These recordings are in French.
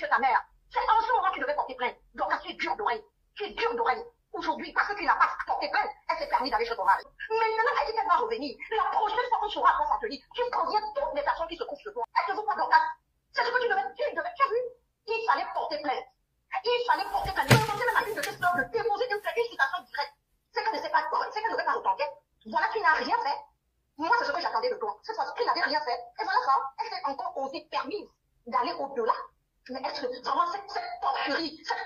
chez ta mère. C'est en ce moment que tu devais porter plainte. Donc, tu es dur d'oreille. Tu es dur d'oreille. Aujourd'hui, parce que tu n'as pas porté plainte, elle s'est permis d'aller chez ton mari. Mais maintenant, elle dit qu'elle va revenir. La prochaine fois qu'on saura à quoi ça te dit, tu préviens toutes les personnes qui se trouvent chez toi. Est-ce que vous pas Dorcas? C'est ce que tu devais, tu as vu? Il fallait porter plainte. Il fallait porter plainte. Demander même à une de tes soeurs de déposer une citation directe. C'est qu'elle ne sait pas, c'est qu'elle ne veut pas retenter. Voilà, tu n'as rien fait. Moi, c'est ce que j'attendais de toi. Cette fois-ci, tu n'avais rien fait. Et voilà ça. Elle s'est encore osée permise d'aller au-delà. Mais est-ce que vraiment cette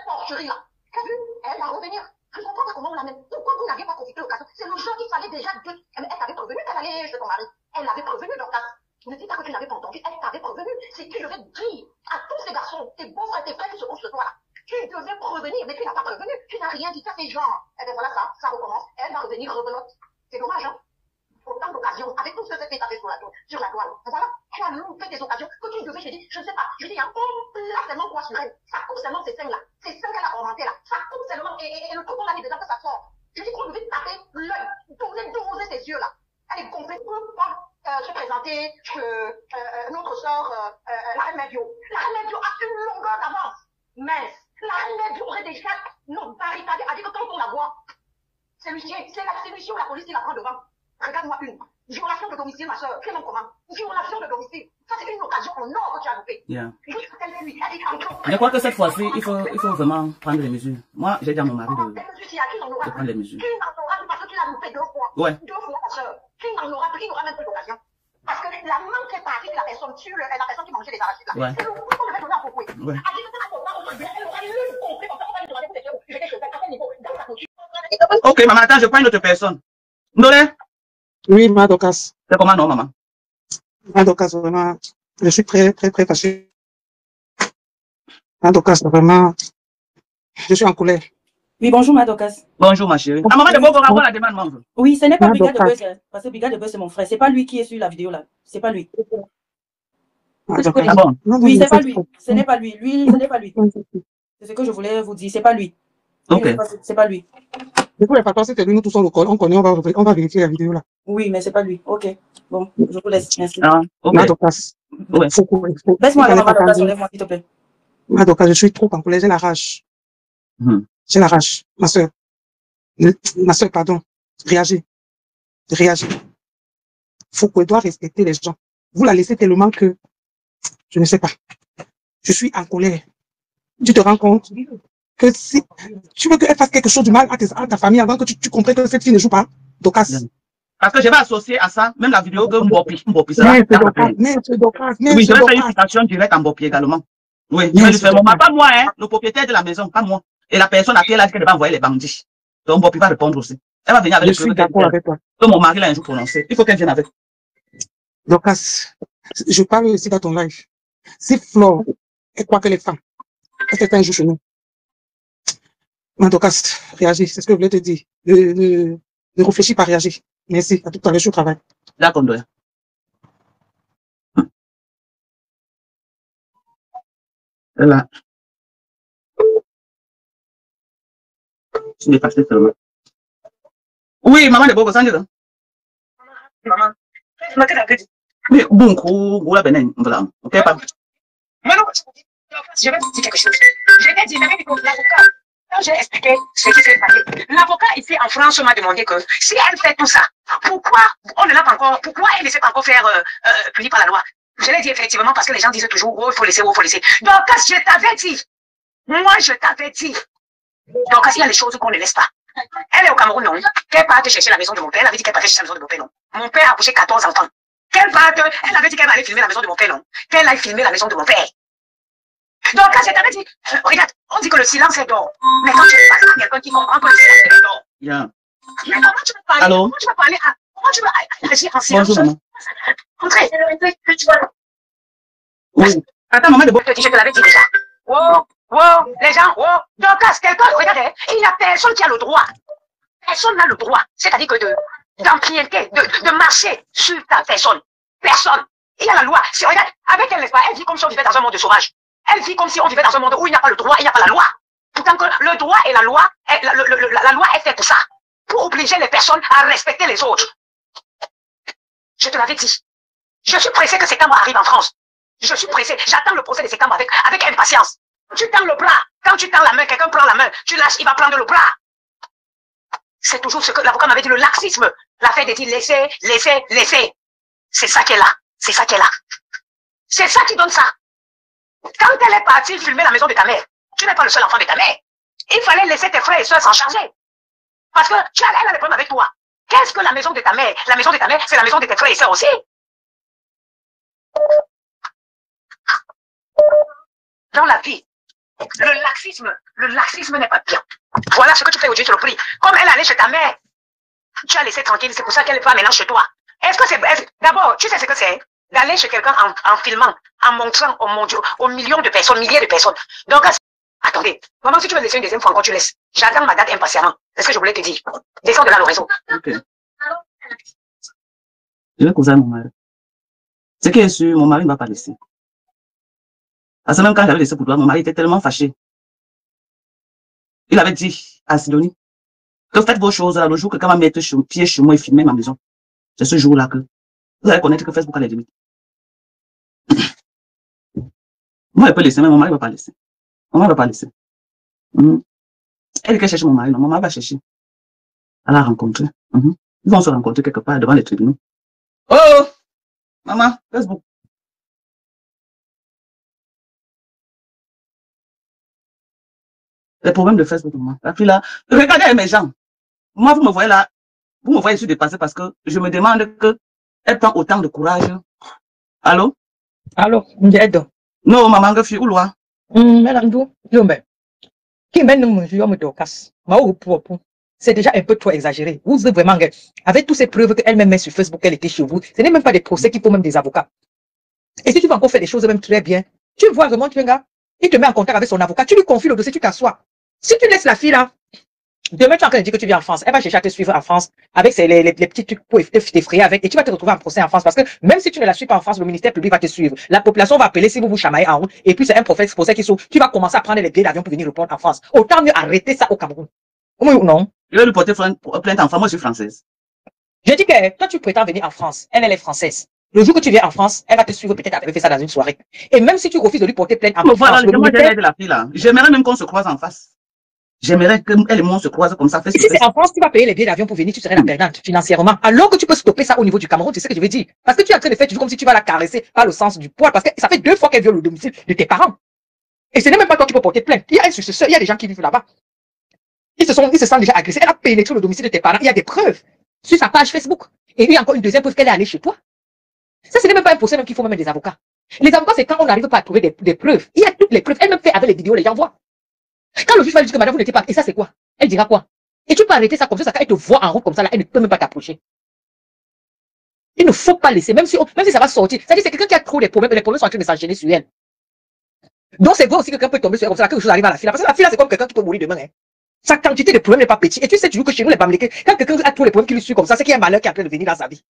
porcherie-là, t'as vu? Elle va revenir. Je ne comprends pas comment on l'amène. Pourquoi vous n'aviez pas profité de l'occasion? C'est le jour qu'il fallait déjà deux. Elle t'avait prévenu qu'elle allait chez ton mari. Elle l'avait prévenu, Dorcas. Ne dis pas que tu n'avais pas entendu. Elle t'avait prévenu. C'est que tu devais dire à tous ces garçons, tes beaux frères, tes frères qui se trouvent chez toi là. Tu devais prévenir, mais tu n'as pas prévenu. Tu n'as rien dit. Tu as fait genre. Eh bien voilà ça recommence. Elle va revenir rebelote. C'est dommage, hein? Autant d'occasions, avec tout ce que c'est tapé sur la toile. Voilà, elle a loupé des occasions que tu devais, je dis, je ne sais pas, je dis, il y a un plat seulement quoi sur elle. Ça coupe seulement ces seins-là. Ces seins qu'elle a augmentés là. Ça coupe seulement, et le truc qu'on a mis dedans, que ça sort. Je dis qu'on devait taper l'œil, doser ses yeux là. Elle est complète, on ne peut pas se présenter que notre sœur, la reine Medio. La reine Medio a une longueur d'avance. Mince. La reine Medio aurait déjà, non, barricadé, a dit que quand on la voit, c'est l'huissier ou la police qui la prend devant. Regarde-moi une. Violation de domicile, ma soeur. Fais-moi comment? Violation de domicile. Ça, c'est une occasion en or que tu as loupée. Yeah. Je crois que cette fois-ci, il faut vraiment prendre les mesures. Moi, j'ai dit à mon mari de prendre les mesures. Tu n'en auras plus parce que tu l'as loupé 2 fois. Ouais. 2 fois, ma soeur. Tu n'en auras plus, il n'y aura même plus d'occasion. Parce que la main qui est partie de la personne sur la personne qui mangeait les arachides là. Ouais. C'est le coup qu'on devait donner à Foucault. Ouais. Elle aura lu compris comme ça, on va lui demander pour tes cheveux. J'étais chez elle, à quel niveau? Dans sa couture. Ok, maman, attends, je prends une autre personne. Ndolé? Oui, ma Dorcas. C'est comment, non, maman? Ma Dorcas, vraiment, je suis très fâché. Ma Dorcas, vraiment, je suis en colère. Oui, bonjour, ma Dorcas. Bonjour, ma chérie. Ah, maman, de bon, avoir la demande, maman. Oui, ce n'est pas Brigade de Buzz, parce que Brigade de Buzz, c'est mon frère. C'est pas lui qui est sur la vidéo, là. C'est pas lui. Ah, bon? Oui, c'est pas lui. Ce n'est pas lui. Lui, ce n'est pas lui. C'est ce que je voulais vous dire. C'est pas lui. Ok. C'est pas lui. Du coup, les papas, c'était lui, nous tous on le connaît, on va vérifier la vidéo là. Oui, mais c'est pas lui. Ok. Bon, je vous laisse. Merci. Ah, ok. Ma Dorcas. Ouais. Baisse-moi la maman, Dorcas, enlève-moi, s'il te plaît. Ma Dorcas, je suis trop en colère, j'ai la rage. J'ai la rage. Ma soeur, pardon. Réagis. Foucault doit respecter les gens. Vous la laissez tellement que, je ne sais pas. Je suis en colère. Tu te rends compte que si tu veux qu'elle fasse quelque chose de mal à ta famille avant que tu comprennes que cette fille ne joue pas, Dorcas. Parce que je vais associer à ça, même la vidéo que Mbopi, Mais c'est Dorcas. Oui, je vais faire une citation directe en Mbopi également. Oui, je vais lui faire pas moi, hein, le propriétaire de la maison, pas moi. Et la personne à qui elle a dit qu'elle va envoyer les bandits. Donc Mbopi va répondre aussi. Elle va venir avec je suis d'accord avec toi. Que mon mari l'a un jour prononcé. Il faut qu'elle vienne avec. Dorcas, je parle aussi dans ton live. Si Flore, elle croit qu'elle est femme, elle fait un jour chez nous. Mais Dorcas, réagis, c'est ce que je voulais te dire. Ne réfléchis pas, réagis. Merci, à tout à l'heure, je suis au travail. D'accord, Ndoya. Là. Je suis passé seulement. Oui, maman de Bobo, ça dit. Maman. Mais bon, la benen, voilà. Ok, pas. Mais non, je vais te dire quelque chose. Je t'ai dit, l'avocat, quand j'ai expliqué ce qui s'est passé, l'avocat ici en France m'a demandé que si elle fait tout ça, pourquoi on ne l'a pas encore, pourquoi elle ne sait pas encore faire punir par la loi? Je l'ai dit effectivement parce que les gens disent toujours, oh, il faut laisser, oh, il faut laisser. Donc, je t'avais dit, moi, je t'avais dit. Donc, il y a les choses qu'on ne laisse pas. Elle est au Cameroun, non. Qu'elle parte chercher la maison de mon père, elle avait dit qu'elle partait chercher la maison de mon père, non. Mon père a accouché 14 enfants. Qu'elle parte, elle avait dit qu'elle allait filmer la maison de mon père, non. Qu'elle aille filmer la maison de mon père. Donc, quand je t'avais dit, regarde, on dit que le silence est d'or. Mais quand tu passes à quelqu'un qui comprend que le silence est d'or. Yeah. Mais comment tu vas parler? Allô? Comment tu vas parler à, comment tu vas agir en silence? Bonjour, maman. Entrez. Tu vois. Oui. Attends, maman de Bobo. Je te l'avais dit déjà. Wow, wow, les gens, wow. Donc, quand quelqu'un, regardez, il n'y a personne qui a le droit. Personne n'a le droit. C'est-à-dire que d'empiéter, de marcher sur ta personne. Personne. Il y a la loi. Si, regarde, avec elle, n'est-ce pas, elle vit comme si on vivait dans un monde de sauvage. Elle vit comme si on vivait dans un monde où il n'y a pas le droit, il n'y a pas la loi. Pourtant que le droit et la loi, la loi est faite pour ça. Pour obliger les personnes à respecter les autres. Je te l'avais dit. Je suis pressé que ces camps arrivent en France. Je suis pressé. J'attends le procès de ces camps avec impatience. tu tends le bras, quand tu tends la main, quelqu'un prend la main, tu lâches, il va prendre le bras. C'est toujours ce que l'avocat m'avait dit, le laxisme. L'affaire de dire laissez, laissez, laissez. C'est ça qui est là. C'est ça qui est là. C'est ça qui donne ça. Quand elle est partie filmer la maison de ta mère, tu n'es pas le seul enfant de ta mère. Il fallait laisser tes frères et soeurs s'en charger. Parce que tu as les problèmes avec toi. Qu'est-ce que la maison de ta mère? La maison de ta mère, c'est la maison de tes frères et soeurs aussi. Dans la vie, le laxisme n'est pas bien. Voilà ce que tu fais aujourd'hui, je te le prie. Comme elle allait chez ta mère, tu as laissé tranquille, c'est pour ça qu'elle n'est pas maintenant chez toi. Est-ce que c'est... D'abord, tu sais ce que c'est? D'aller chez quelqu'un en filmant, en montrant aux millions de personnes, milliers de personnes. Donc, attendez, maman, si tu veux laisser une deuxième fois encore, tu laisses. J'attends ma date impatiemment. C'est ce que je voulais te dire. Descends de là le réseau. Ok. Je vais causer à mon mari. Ce qui est sûr, mon mari ne va pas laisser. Parce que même quand j'avais laissé pour toi, mon mari était tellement fâché. Il avait dit à Sidonie que faites vos choses là, le jour que quand ma mettre pied chez moi et filmer ma maison. C'est ce jour-là que vous allez connaître que Facebook a les limites. Moi, elle peut laisser, mais mon mari ne va pas laisser. Mon mari ne va pas laisser. Elle qui cherche mon mari, non, mon mari va chercher. Elle l'a rencontré. Ils vont se rencontrer quelque part devant les tribunaux. Oh! Maman, Facebook. Les problèmes de Facebook, maman. La fille là, regardez mes gens. Moi, vous me voyez là, vous me voyez, je suis dépassée parce que je me demande que elle prend autant de courage. Allô? Allô, Ndedo. Non, maman, que fille, où loin? C'est déjà un peu trop exagéré. Vous êtes vraiment, avec toutes ces preuves qu'elle-même met sur Facebook, qu'elle était chez vous, ce n'est même pas des procès qu'il faut même des avocats. Et si tu vas encore faire des choses même très bien, tu vois vraiment, tu gars, il te met en contact avec son avocat, tu lui confies le dossier, tu t'assois. Si tu laisses la fille là, demain tu es en train de dire que tu viens en France, elle va chercher à te suivre en France avec les petits trucs pour t'effrayer avec, et tu vas te retrouver en procès en France parce que même si tu ne la suis pas en France, le ministère public va te suivre. La population va appeler si vous vous chamaillez en route, et puis c'est un procès qui s'ouvre. Tu vas commencer à prendre les billets d'avion pour venir répondre en France. Autant mieux arrêter ça au Cameroun. Oui ou non? Je vais lui porter plainte en France, moi je suis française. Je dis que toi tu prétends venir en France, elle est française. Le jour que tu viens en France, elle va te suivre, peut-être elle fait ça dans une soirée. Et même si tu refuses de lui porter plainte en France, voilà, moi de la fille là. J'aimerais même qu'on se croise en face. J'aimerais qu'elle et moi se croisent comme ça. Si c'est en France, tu vas payer les billets d'avion pour venir, tu serais la perdante financièrement. Alors que tu peux stopper ça au niveau du Cameroun, tu sais ce que je veux dire. Parce que tu es en train de faire toujours comme si tu vas la caresser par le sens du poil. Parce que ça fait 2 fois qu'elle viole le domicile de tes parents. Et ce n'est même pas toi qui peux porter plainte. Il y a un successeur, il y a des gens qui vivent là-bas. Ils se sentent déjà agressés. Elle a pénétré le domicile de tes parents. Il y a des preuves sur sa page Facebook. Et il y a encore une deuxième preuve qu'elle est allée chez toi. Ça, ce n'est même pas un procès même qu'il faut même des avocats. Les avocats, c'est quand on n'arrive pas à trouver des preuves. Il y a toutes les preuves. Elle même fait avec les vidéos, les gens voient. Quand le juge va lui dire que madame, vous n'étiez pas, et ça c'est quoi? Elle dira quoi? Et tu peux arrêter ça comme ça, quand elle te voit en route comme ça, là, elle ne peut même pas t'approcher. Il ne faut pas laisser, même si ça va sortir. C'est-à-dire c'est quelqu'un qui a trop des problèmes, et les problèmes sont en train de s'enchaîner sur elle. Donc c'est vrai aussi que quelqu'un peut tomber sur elle comme ça, quelque chose arrive à la fille. Parce que la fille là, c'est comme quelqu'un qui peut mourir demain. Hein. Sa quantité de problèmes n'est pas petite. Et tu sais toujours que chez nous, les Bamlékés, quand quelqu'un a tous les problèmes qui lui suivent comme ça, c'est qu'il y a un malheur qui est en train de venir dans sa vie.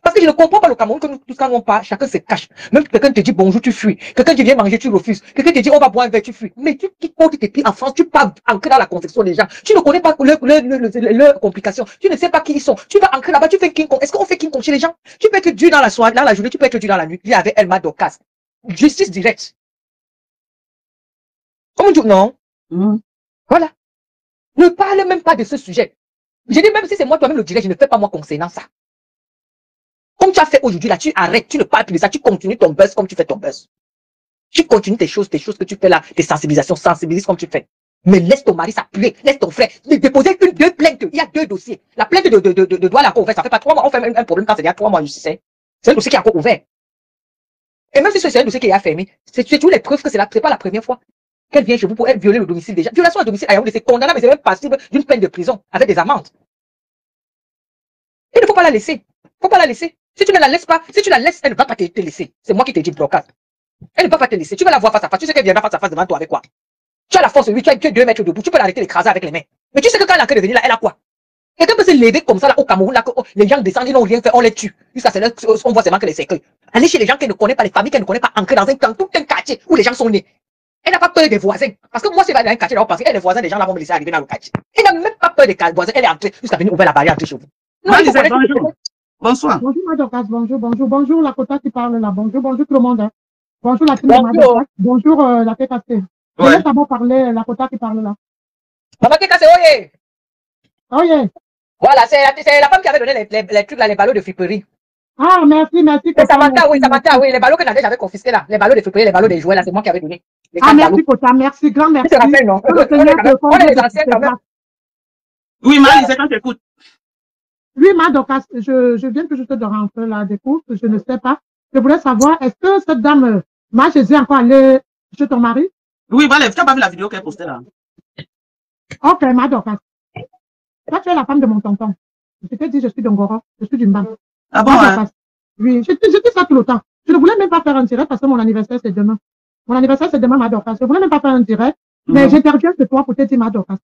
Parce que je ne comprends pas le Cameroun que nous, tous quand on part, chacun se cache. Même quelqu'un te dit bonjour, tu fuis. Quelqu'un te vient manger, tu refuses. Quelqu'un te dit on va boire un verre, tu fuis. Mais tu quittes tes pieds en France, tu pars ancrer dans la conception des gens. Tu ne connais pas leurs complications. Tu ne sais pas qui ils sont. Tu vas ancrer là-bas, tu fais King Kong. Est-ce qu'on fait King Kong chez les gens? Tu peux être dur dans la soirée, dans la journée, tu peux être dur dans la nuit. Il y avait Elma Dorcas. Justice directe. Comment dire non? Voilà. Ne parle même pas de ce sujet. Je dis même si c'est moi toi-même le direct, je ne fais pas moi concernant ça. Comme tu as fait aujourd'hui, là, tu arrêtes, tu ne parles plus de ça, tu continues ton buzz comme tu fais ton buzz. Tu continues tes choses que tu fais là, tes sensibilisations, sensibilises comme tu fais. Mais laisse ton mari s'appuyer, laisse ton frère déposer 2 plaintes. Il y a 2 dossiers. La plainte de droit là encore ouvert, ça fait pas 3 mois. On fait même un problème quand c'est il y a 3 mois, je sais. C'est un dossier qui est encore ouvert. Et même si c'est un dossier qui est fermé, c'est toujours les preuves que c'est pas la première fois qu'elle vient chez vous pour violer le domicile déjà. Violation à domicile, c'est condamnable, mais c'est même passible d'une peine de prison avec des amendes. Il ne faut pas la laisser. Faut pas la laisser. Si tu ne la laisses pas, si tu la laisses, elle ne va pas te laisser. C'est moi qui te dis blocage. Elle ne va pas te laisser. Tu vas la voir face à face. Tu sais qu'elle viendra face à face devant toi avec quoi? Tu as la force, oui, tu as 2 mètres debout. Tu peux l'arrêter, l'écraser avec les mains. Mais tu sais que quand elle est en train de venir là, elle a quoi? Quelqu'un peut se lever comme ça là au Cameroun, là, que les gens descendent, ils n'ont rien fait, on les tue. Jusqu'à ce là, on voit seulement que les cercueils. Aller chez les gens qui ne connaissent pas, les familles qui ne connaissent pas, ancrées dans tout un quartier où les gens sont nés. Elle n'a pas peur des voisins. Parce que moi, si elle va dans un quartier, là, parce que les voisins, les gens là vont me laisser arriver dans le quartier. Elle n'a même pas peur des voisins. Elle est entrée jusqu'à venir ouvrir la barrière chez vous. Non, bonjour. Bonsoir. Bonjour, Madocas, bonjour, la Kota qui parle là, bonjour tout le monde. Hein. Bonjour la team bonjour. Bonjour la tête cassée. Je Ouais. laisse d'abord parler la quota qui parle là. Maman Keka, c'est Oye. Oh yeah. Voilà, c'est la femme qui avait donné les trucs là, les ballots de friperie. Ah, merci, merci. C'est Kota, Samantha, oui, merci, Samantha, oui, les ballots que Nadège avait confisqués là. Les ballots de friperie, les ballots des jouets là, c'est moi qui avais donné. Les Ah, 4 merci, ballots. Kota, merci, grand Tu merci. te rappelles, non? Que le Seigneur te On est comble les de anciens toutes quand tes même. grâces. Oui, Marie, c'est quand t'écoutes. Oui, ma Dorcas, je viens tout juste de rentrer là des courses, je ne sais pas. Je voulais savoir, est-ce que cette dame, ma Jésus, est encore allée chez ton mari? Oui, voilà, tu n'as pas vu la vidéo qu'elle postait là. Ok, ma Dorcas. Toi, tu es la femme de mon tonton. Je t'ai dit, je suis d'Ongoro, je suis du Mban. Ah bon, Ma hein? Dorcas. Oui, je dis ça tout le temps. Je ne voulais même pas faire un direct parce que mon anniversaire, c'est demain. Mon anniversaire, c'est demain, ma Dorcas. Je ne voulais même pas faire un direct, mais j'interviens chez toi pour te dire, ma Dorcas.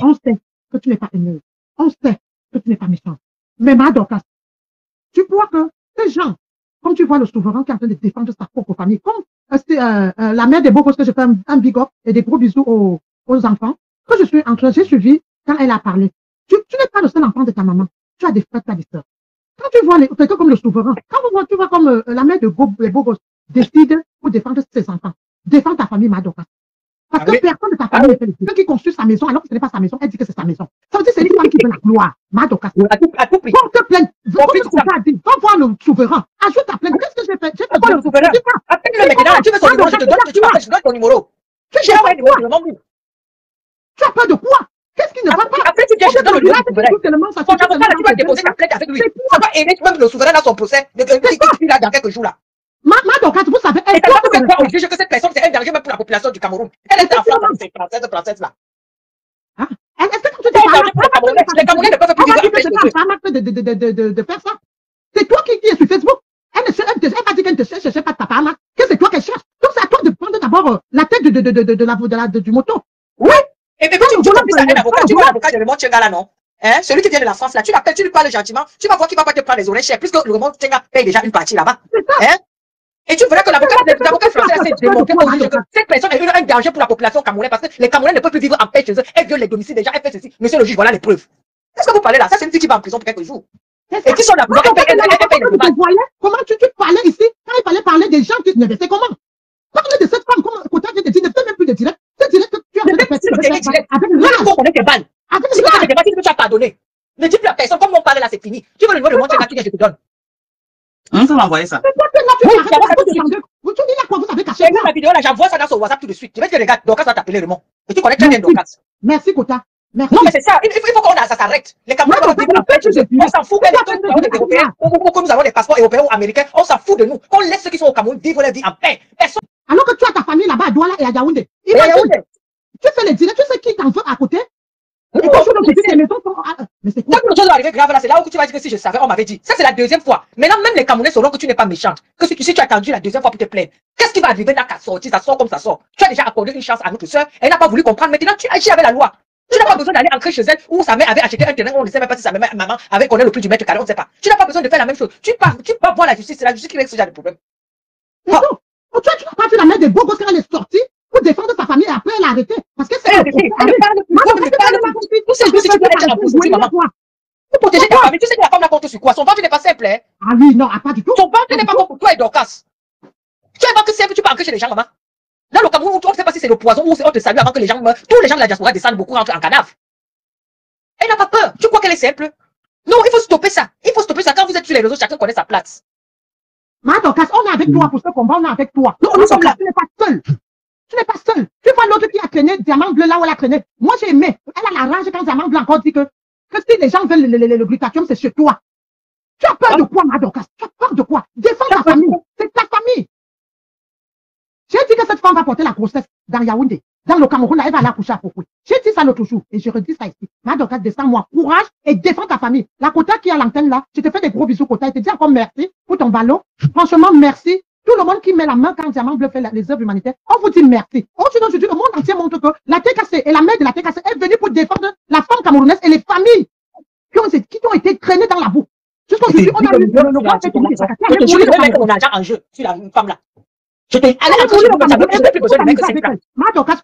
On sait que tu n'es pas aimé. On sait que tu n'es pas méchant. Mais ma Dorcas, tu vois que ces gens, comme tu vois le souverain qui est en train de défendre sa propre famille, comme la mère des beaux gosses que je fais un big up et des gros bisous aux enfants, que je suis en train, j'ai suivi quand elle a parlé. Tu n'es pas le seul enfant de ta maman. Tu as des frères, tu as des sœurs. Quand tu vois quelqu'un comme le souverain, quand tu vois comme la mère des beaux gosses décide pour défendre ses enfants, défendre ta famille, ma Dorcas. Parce que personne de ta famille ne fait le bien. Quelqu'un qui construit sa maison alors que ce n'est pas sa maison, elle dit que c'est sa maison. Ça veut dire que c'est une femme qui veut la gloire. Ma Dorcas. À tout prix. Porte plainte. Va voir le souverain. Ajoute ta plainte. Qu'est-ce que j'ai fait? J'ai fait le souverain. Appelle-le maintenant. Tu veux son numéro, je te donne ton numéro. Tu as un numéro, tu as peur de quoi? Qu'est-ce qui ne va pas? Après, tu viens, je te donne le numéro du souverain. Ton avocat, là, tu vas déposer ta plainte avec lui. Ça va aider même le souverain dans son procès. Qui là dans quelques jours là. Ma Dorcas, vous savez, elle doit faire quoi au juge que cette personne, c'est un danger même pour la population du Cameroun. Elle est en France, cette princesse là. Est-ce que quand tu dis les Camerounais ne peuvent plus vivre de faire ça? C'est toi qui es sur Facebook. Elle va dire qu'elle ne cherche pas ta femme, que c'est toi qu'elle cherche. Donc c'est à toi de prendre d'abord la tête du moto. Oui. Et puis tu vois un avocat, tu vois l'avocat de Raymond Tchenga là, non? Hein? Celui qui vient de la France là, tu l'appelles, tu lui parles gentiment, tu vas voir qu'il va pas te prendre les oreilles chères, puisque le Raymond Tchenga paye déjà une partie là-bas. Hein? Et tu verras que l'avocat français s'est démontré au juge que cette personne est un danger pour la population camerounaise parce que les Camerounais ne peuvent plus vivre en paix chez eux. Elle viole les domiciles déjà, elle fait ceci. Monsieur le juge, voilà les preuves. Qu'est-ce que vous parlez là? Ça, c'est une fille qui va en prison pour quelques jours. Et qui sont là pour elle paye les dommages. Comment tu parlais ici? Quand il fallait parler des gens qui ne faisaient comment? Parler de cette femme, comme Kota vient de dire, ne fais même plus de direct. C'est direct que tu as fait avec il faut connaître tes balles. Si tu as débattu, tu as pardonné. Ne dis plus à personne, comme on parlait là, c'est fini. Tu veux le numéro de mon Tchenga, je te donne. Ça m'a envoyé ça. Vous dis là quoi, vous avez caché la vidéo là, j'envoie ça dans son WhatsApp tout de suite. Je vais te regarder, Dorcas va t'appeler le mot. Et tu connais très bien Dorcas. Merci Kota. Merci. Non mais c'est ça, il faut qu'on ça s'arrête. Les Camerounais vont vivre en paix. On s'en fout des Européens, que nous avons des passeports européens ou américains, on s'en fout de nous. Qu'on laisse ceux qui sont au Cameroun vivre leur vie en paix. Personne. Alors que tu as ta famille là-bas à Douala et à Yaoundé. Tu fais les directs, tu sais qui t'en veut à côté? Mais c'est quoi? Quand une chose va arriver grave là, c'est là où tu vas dire que si je savais, on m'avait dit. Ça, c'est la deuxième fois. Maintenant, même les Camerounais sauront que tu n'es pas méchante. Que si tu as attendu la deuxième fois pour te plaindre. Qu'est-ce qui va arriver là qu'à sortir? Ça sort comme ça sort. Tu as déjà accordé une chance à notre soeur. Elle n'a pas voulu comprendre. Maintenant, tu agis avec la loi. Tu n'as pas besoin d'aller entrer chez elle où sa mère avait acheté un terrain. On ne sait même pas si sa maman avait connaît le prix du mètre carré. On ne sait pas. Tu n'as pas besoin de faire la même chose. Tu vas voir la justice. C'est la justice qui règle ce genre de problème. Tu n'as pas vu la mère des beaux gosses quand elle est sortie pour défendre sa famille et après elle a arrêté. Parce que c'est pour protéger ta famille, tu sais que la femme n'a compte sur quoi? Son ventre n'est pas simple, hein? Ah oui, non, pas du tout. Son ventre n'est pas bon pour toi et Dorcas. Tu es pas que simple, tu peux entrer chez les gens, maman. Là, le Cameroun, on ne sait pas si c'est le poison ou on te salue avant que les gens meurent. Tous les gens de la diaspora descendent beaucoup en cadavre. Elle n'a pas peur. Tu crois qu'elle est simple? Non, il faut stopper ça. Il faut stopper ça. Quand vous êtes sur les réseaux, chacun connaît sa place. Ma Dorcas, on est avec toi pour ce combat, on est avec toi. Non, nous sommes là. Tu n'es pas seul. Tu n'es pas seul. Tu vois l'autre qui a traîné diamant bleu là où elle a traîné. Moi, j'ai aimé. Elle a la rage quand diamant bleu encore dit que si les gens veulent le glutathium, c'est chez toi. Tu as peur de quoi, ma Dorcas? Tu as peur de quoi? Défends ta famille. C'est ta famille. J'ai dit que cette femme va porter la grossesse dans Yaoundé. Dans le Cameroun, là, elle va aller accoucher à Foucault. J'ai dit ça l'autre jour et je redis ça ici. Ma Dorcas, descends-moi. Courage et défends ta famille. La Kota qui est à l'antenne là, je te fais des gros bisous, Kota. Je te dis encore merci pour ton ballon. Franchement, merci. Tout le monde qui met la main quand Diamant Bleu fait les œuvres humanitaires, on vous dit merci. Aujourd'hui, le monde entier montre que la TKC et la mère de la TKC est venue pour défendre la femme camerounaise et les familles qui ont été traînées dans la boue. Jusqu'aujourd'hui, on a eu le droit de mettre mon argent en jeu sur la femme là. Je t'ai allé en jeu, je n'ai plus besoin de mettre cette femme.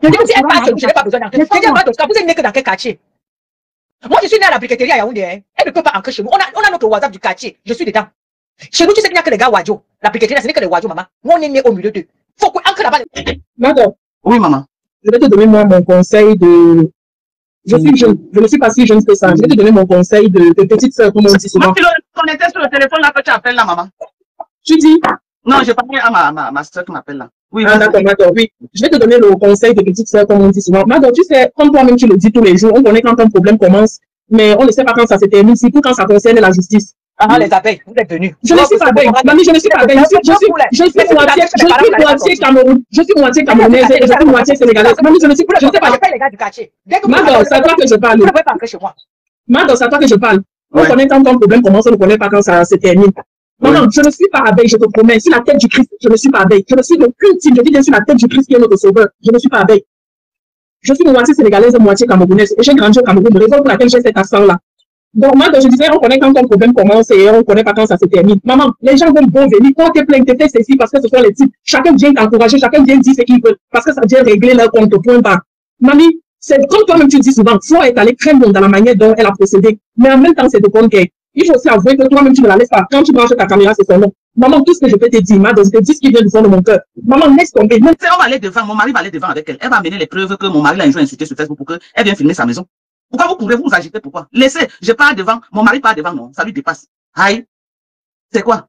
Je dis que si elle passe, je n'ai pas besoin d'entrer. Je dis à Dorcas, vous êtes né que dans quel quartier? Moi, je suis né à la briqueterie à Yaoundé. Elle ne peut pas entrer chez nous. On a notre WhatsApp du quartier. Je suis dedans. Chez nous, tu sais qu'il n'y a que les gars Wadjo. La briqueterie, ce n'est que les Wadjo, maman. Moi, on est né au milieu d'eux. Faut qu'on entre là-bas. Madame, Oui, maman. Je vais te donner moi mon conseil de... Je ne suis pas si jeune que ça. Je vais te donner mon conseil de petite sœur, comme on dit souvent. On était sur le téléphone là que tu appelles là, maman. Tu dis? Non, je parlais à ma soeur qui m'appelle là. Oui, ah, d'accord, oui. Je vais te donner le conseil de petite sœur, comme on dit souvent. Madame, tu sais, comme toi-même tu le dis tous les jours, on connaît quand un problème commence, mais on ne sait pas quand ça se termine, surtout quand ça concerne la justice. Ah, les abeilles, vous êtes venus. Je ne suis pas abeille. Mamie, je ne suis pas abeille. Je suis moitié camerounaise et je suis moitié sénégalaise. Mamie, je ne sais pas. Les gars du quartier. Madame, c'est à toi que je parle. Madame, c'est à toi que je parle. On connaît quand un problème commence, on ne connaît pas quand ça se termine. Non, je ne suis pas abeille, je te promets. Sur la tête du Christ, je ne suis pas abeille. Je ne suis aucune type, je dis bien sur la tête du Christ qui est notre sauveur. Je ne suis pas abeille. Je suis moitié sénégalaise et moitié camerounaise. Et j'ai grandi au Cameroun, raison pour laquelle j'ai cet accent-là. Donc, moi, je disais, on connaît quand un problème commence et on ne connaît pas quand ça se termine. Maman, les gens vont venir, quand t'es plein, t'es ceci, parce que ce sont les types. Chacun vient t'encourager, chacun vient dire ce qu'il veut, parce que ça vient régler leur compte au point bas. Mamie, c'est comme toi-même tu dis souvent, Flo est allée très loin dans la manière dont elle a procédé. Mais en même temps, c'est de bonne guerre. Il faut aussi avouer que toi-même, tu ne la laisses pas. Quand tu branches ta caméra, c'est son nom. Maman, tout ce que je peux te dire, Madame, je te dis ce qui vient du fond de mon cœur. Maman, laisse tomber. On va aller devant, mon mari va aller devant avec elle. Elle va amener les preuves que mon mari l'a un jour insulté sur Facebook pour qu'elle vienne filmer sa maison. Pourquoi vous pouvez vous agiter? Pourquoi? Laissez, je pars devant, mon mari part devant, non, ça lui dépasse. Aïe. C'est quoi?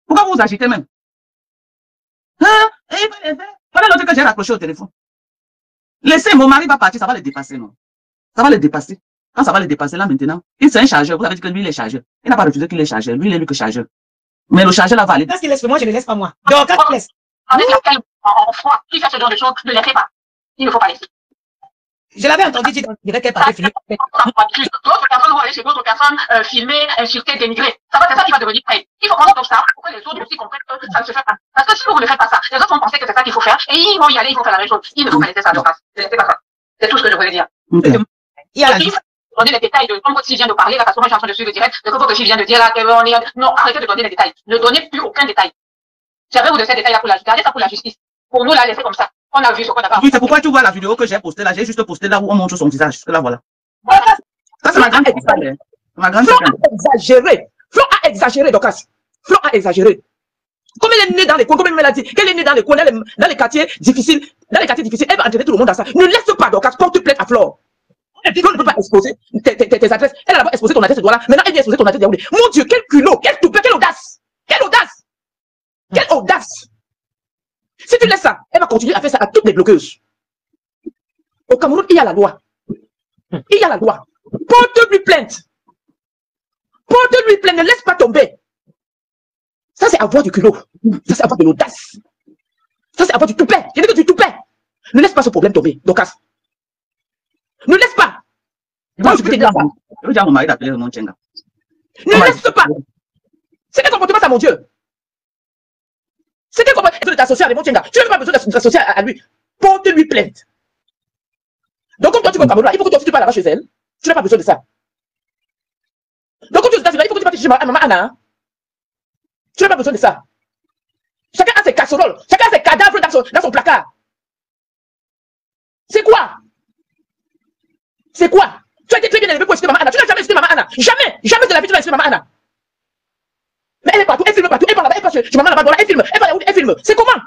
Pourquoi vous vous agitez même? Hein? Voilà l'autre que j'ai raccroché au téléphone. Laissez, mon mari va partir, ça va le dépasser, non? Ça va le dépasser. Quand ça va le dépasser, là, maintenant, il c'est un chargeur. Vous avez dit que lui, il est chargeur. Il n'a pas refusé qu'il est chargeur. Lui, il est lui que chargeur. Mais le chargeur, là, va aller. Parce qu'il laisse moi, je ne laisse pas moi. Donc, quand tu laisses. En froid, qui fait ce genre de choses, ne les fait pas. Il ne faut pas laisser. Je l'avais entendu dire qu'elle partait filmer. D'autres personnes vont aller chez d'autres personnes, filmer, insulter, dénigrer. C'est ça qui va devenir prêt. Il faut qu'on entende ça pour que les autres aussi comprennent que ça ne se fait pas. Parce que si vous ne faites pas ça, les autres vont penser que c'est ça qu'il faut faire et ils vont y aller, ils vont faire la même chose. Il ne faut pas laisser ça, Dorcas. Ne laissez pas ça. C'est tout ce que je voulais dire. Okay. Il y a la vie. Donner les détails de, comme votre fille vient de parler, là, parce que moi, je suis en train de suivre le direct, de que votre fille vient de dire, là, on est, non, arrêtez de donner les détails. Ne donnez plus aucun détail. J'avais vous de ces détails-là pour la justice. Gardez ça pour la justice. Pour nous, là, laissez comme ça. On a vu ce qu'on a pas. Oui, c'est pourquoi tu vois la vidéo que j'ai postée là. J'ai juste posté là où on montre son visage. Là, voilà. Voilà. Ça, c'est ma grande exagérée. Ma grande Flo a exagéré. Flo a exagéré, Dorcas. Flo a exagéré. Comme elle est née dans les coins, comme elle me l'a dit, qu'elle est née dans les coins, dans les quartiers difficiles, elle va entraîner tout le monde dans ça. Ne laisse pas, Dorcas, porte plainte à Flo. Flo ne peut pas exposer tes adresses. Elle a d'abord exposé ton adresse de là. Maintenant, elle vient exposer ton adresse de Mon Dieu, quel culot, quel toupet, quelle audace. Quelle audace. Quelle audace. Si tu laisses ça, elle va continuer à faire ça à toutes les bloqueuses. Au Cameroun, il y a la loi. Il y a la loi. Porte-lui plainte. Porte-lui plainte, ne laisse pas tomber. Ça, c'est avoir du culot. Ça, c'est avoir de l'audace. Ça, c'est avoir du toupet. Je dis que du toupet. Ne laisse pas ce problème tomber, Dorcas. Ne laisse pas. Moi, je peux te dire ça. Je veux dire à mon mari d'appeler le nom Tchenga. Ne laisse pas. C'est quel comportement ça, mon Dieu? C'est quel comportement de t'associer à Raymond Tchenga? Tu n'as pas besoin de t'associer à lui. Porte-lui plainte. Donc, comme toi, tu vas au Cameroun, il faut que toi, tu parles là-bas chez elle. Tu n'as pas besoin de ça. Donc, comme tu es aux États-Unis, il faut que tu parles chez maman Anna. Tu n'as pas besoin de ça. Chacun a ses casseroles. Chacun a ses cadavres dans son placard. C'est quoi? C'est quoi? Tu as été très bien élevé pour expliquer maman Anna. Tu n'as jamais expliqué maman Anna. Jamais. Jamais de la vie, tu vas expliquer maman Anna. Mais elle est partout, elle filme partout. Elle parle là-bas, elle passe chez maman là-bas, elle filme. Elle va là où elle filme. C'est comment?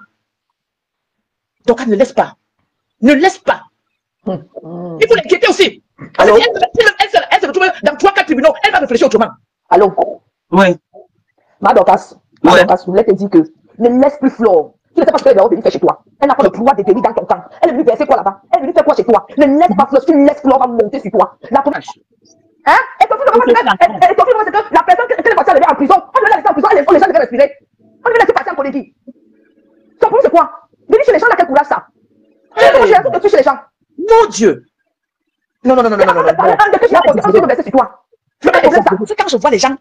Donc, elle ne laisse pas. Ne laisse pas. Il faut l'inquiéter aussi. Alors, elle se retrouve dans 3-4 tribunaux. Elle va réfléchir autrement. Allô? Oui. Ma Dorcas, je voulais te dire que ne laisse plus Flo. Tu ne sais pas ce qu'elle est venue faire chez toi. Elle n'a pas le pouvoir de tenir dans ton camp. Elle est venue verser quoi là-bas? Elle est venue faire quoi chez toi? Ne laisse pas Flo. Si tu laisses Flo, va monter sur toi. Hein? Et ton fils, c'est que la personne qu'elle est partie enlever en prison, on devait la laisser en prison, on les gens devaient respirer. On devait laisser passer en Colégie. Ton problème, c'est quoi? Venir chez les gens, dans quel courage ça? Tu es tout de suite chez les gens. Mon Dieu! Non. C'est quand je vois les gens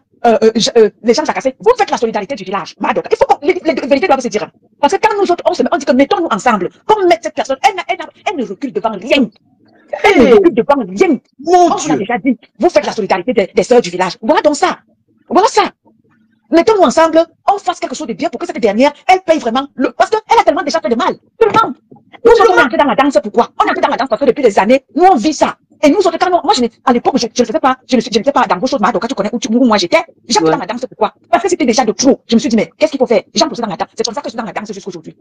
jacassés. Vous faites la solidarité du village. Il faut que les vérités doivent se dire. Parce que quand nous autres, on dit que mettons-nous ensemble. Comme mettre cette personne, elle ne recule devant rien. Elle ne recule devant rien. Mon Dieu! On a déjà dit, vous faites la solidarité des sœurs du village. Voilà donc ça. Voilà ça. Mettons-nous ensemble, on fasse quelque chose de bien pour que cette dernière, elle paye vraiment le... Parce qu'elle a tellement déjà fait de mal. Tellement. Nous sommes entrés dans la danse, pourquoi? On est entré dans la danse parce que depuis des années, nous on vit ça. Et nous autres, quand moi, à l'époque, je ne faisais pas, je n'étais pas dans vos choses, donc quand tu connais où moi j'étais, j'ai pris dans ma danse, pourquoi? Parce que c'était déjà de trop. Je me suis dit, mais qu'est-ce qu'il faut faire? J'ai poussé dans la danse. C'est comme ça que je suis dans la danse jusqu'aujourd'hui.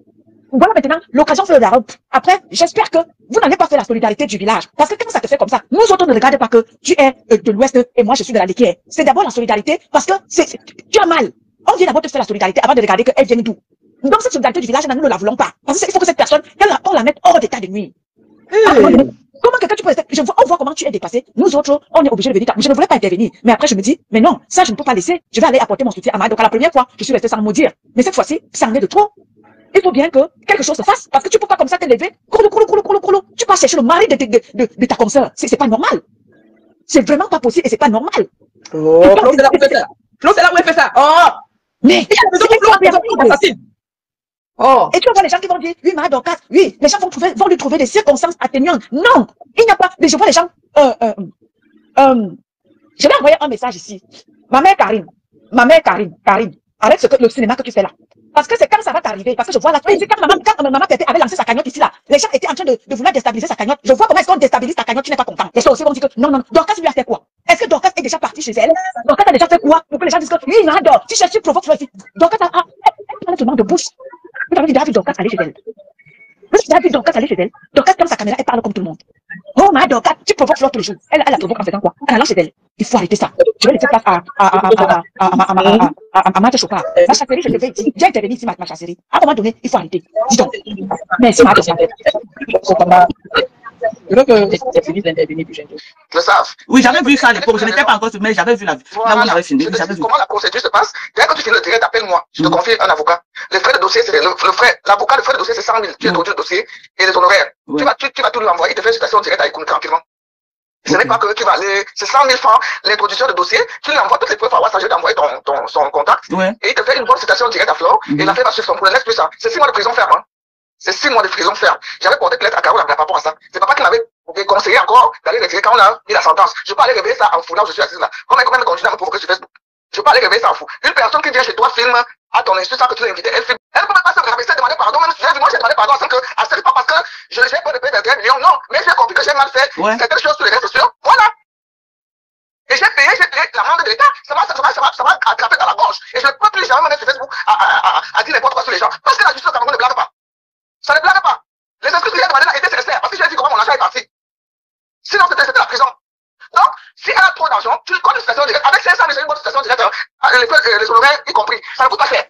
Voilà maintenant, l'occasion fait le larron. Après, j'espère que vous n'avez pas fait la solidarité du village. Parce que quand ça te fait comme ça, nous autres ne regardez pas que tu es de l'Ouest et moi je suis de la Léquière. C'est d'abord la solidarité parce que tu as mal. On vient d'abord te faire la solidarité avant de regarder qu'elle vient d'où. Donc cette solidarité du village, nous ne la voulons pas. Parce qu'il faut que cette personne, on la mette hors d'état de nuit. Comment quelqu'un tu peux rester? On voit comment tu es dépassé. Nous autres, on est obligés de venir. Je ne voulais pas intervenir. Mais après, je me dis, mais non, ça, je ne peux pas laisser. Je vais aller apporter mon soutien à Maya. Donc, à la première fois, je suis restée sans me dire. Mais cette fois-ci, ça en est de trop. Il faut bien que quelque chose se fasse. Parce que tu peux pas comme ça te lever. Tu vas chercher le mari de ta consoeur. C'est pas normal. C'est vraiment pas possible et c'est pas normal. Oh, Flo, c'est là où elle fait ça. Flo, c'est là où elle fait ça. Oh! Mais, oh! Et tu vas voir les gens qui vont dire, oui, Maya Dorcas, oui, les gens vont lui trouver des circonstances atténuantes. Non, il n'y a pas, mais je vois les gens, je vais envoyer un message ici. Ma mère Karine, arrête le cinéma que tu fais là. Parce que c'est quand ça va t'arriver, parce que je vois là, quand maman Pépé avait lancé sa cagnotte ici là, les gens étaient en train de vouloir déstabiliser sa cagnotte. Je vois comment est-ce qu'on déstabilise ta cagnotte, tu n'es pas content. Les sorciers vont dire que non, Dorcas lui a fait quoi? Est-ce que Dorcas est déjà partie chez elle? Dorcas a déjà fait quoi? Pour que les gens disent que oui, non, tu cherches, tu provoques, Dorcas elle parle seulement de bouche. Vous avez déjà vu Dorcas aller chez elle? Vous avez déjà vu Dorcas aller chez elle? Dorcas, comme sa caméra, elle parle comme tout le monde. Oh, ma Dorcas, tu provoques Flo tous les jours. Elle la provoque en faisant quoi? En allant chez elle. Il faut arrêter ça. Je vais laisser place à ma chauffard. Ma chasserie, je te fais ici. J'ai intervenu ici, ma chasserie. À un moment donné, il faut arrêter. Dis donc. Merci, ma chasserie. Je veux que les filles d'intervenir plus bientôt. Le savent. Oui, j'avais vu ça à l'époque. Je n'étais pas encore sur, mais j'avais vu là où j'avais filmé. Comment la procédure se passe? Dès que tu finis le direct, appelle-moi. Je te confie un avocat. Les frais de dossier, c'est l'avocat, le frais de dossier, c'est 100 000. Tu introduis le dossier et les honoraires. Tu vas tout lui envoyer, il te fait une citation directe à écouter tranquillement. Ce n'est pas que tu vas aller, c'est 100 000 francs, l'introduction de dossier, tu lui envoies toutes les preuves à WhatsApp, je vais t'envoyer son contact, et il te fait une bonne citation directe à Flore, et l'affaire va suivre son cours. Laisse plus ça. C'est 6 mois de prison ferme, hein. C'est 6 mois de prison ferme. J'avais porté plainte à Carole par rapport à ça. C'est papa qui m'avait conseillé encore d'aller retirer quand on a mis la sentence. Je peux aller réveiller ça en fou là où je suis assise là. Combien de continuer à me provoquer sur Facebook? Je peux aller réveiller ça en fou. Une personne qui vient chez toi filme à ton insu sans que tu l'aies invité, elle filme. Elle ne peut même pas se rabaisser, demander pardon, même si moi j'ai demandé pardon à c'est pas parce que j'ai peur de payer des 1 million, non, mais j'ai compris que j'ai mal fait certaines choses sur les réseaux sociaux. Voilà. Et j'ai payé l'amende de l'État, ça m'a attrapé dans la gorge. Et je ne peux plus jamais me mettre sur Facebook à dire n'importe quoi sur les gens. Parce que la justice au Cameroun ne blague pas. Ça ne blague pas. Les inscrits que j'ai demandé là étaient sincères, parce que j'ai vu comment mon argent est parti. Sinon, c'était la prison. Donc, si elle a trop d'argent, tu connais une station directe, avec 500 000, une bonne station directe, les honoraires y compris, ça ne coûte pas cher.